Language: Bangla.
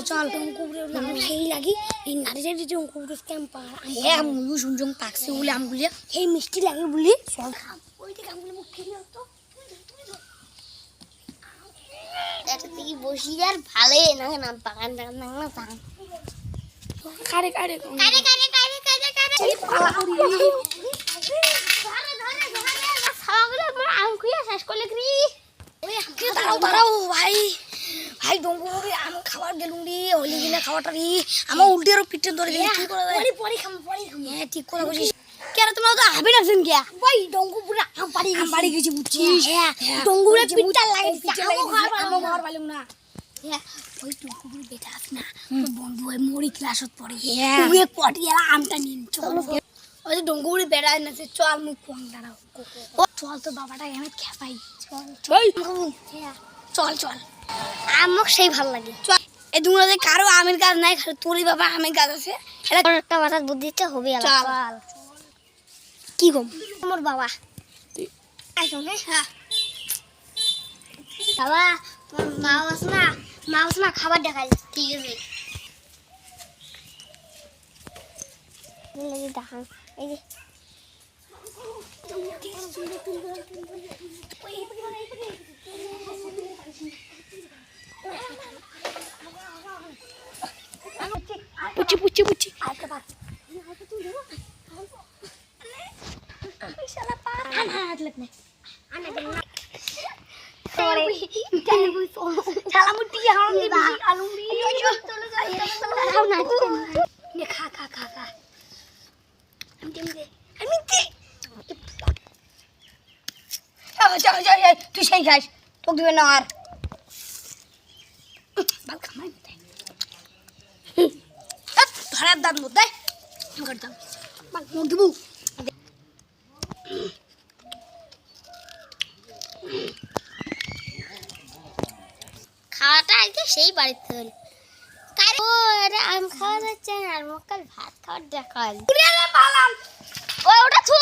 চল টঙ্কুপুরের নাম সেই লাগি এই নারীদের যে টঙ্কুপুরের ক্যাম্প হ্যাঁ মুয়ু শুনছং পাকছে বলে আমগুলি এই মিষ্টি লাগে বলি চল ওই দিকে আমগুলি মুখ খেলে হতো এটা থেকে বসি আর ভালোই না নাম পাকান টাকান না না পাকান কারে কারে কারে কারে কারে কারে কারে পালা করি ধরে সাবাগুলো আমার আম খুইয়া শেষ করলে কি ওই আমকে দাঁড়াও ভাই ভাই টঙ্কুপুরে আম খাবার গেলুম রে হলি কিনা খাবারটা রে আমার উল্টে আরো পিঠে ধরে দিই কি করা যায় পরে খাম হ্যাঁ ঠিক কথা বলছিস কেন তোমরা তো হাবি রাখছেন কে ভাই টঙ্কুপুরে আম পাড়ি গেছি বুঝছিস হ্যাঁ টঙ্কুপুরে পিঠটা লাগে আমার ঘর পাইলাম না হ্যাঁ ওই টঙ্কুপুরে বেটা আছে না তোর বন্ধু হয় মরি ক্লাসত পড়ে তুই পটিয়ালা আমটা নিন চল ওই যে টঙ্কুপুরে বেড়া আছে চল মুখ কোন দাঁড়াও চল তো বাবাটা আমি খেপাই চল চল আমক সেই ভালো লাগে চল এই দুনিয়াতে কারো আমের গাছ নাই খালি তোরই বাবা আমের গাছ আছে এটা একটা মাথার বুদ্ধিতে হবে চল কি কম আমার বাবা আইসো হ্যাঁ বাবা মা আছে না খাবার দেখাই ঠিক আছে দেখান এই যে পুচি তুই সেই খাস তোকে দিবে না আর ধরার দাম মধ্যে করতাম দিব খাওয়াটা আজকে সেই বাড়িতে হল ও এটা আম খাওয়া যাচ্ছে আর মক্কাল ভাত খাওয়ার দেখাল পালাম ওটা থো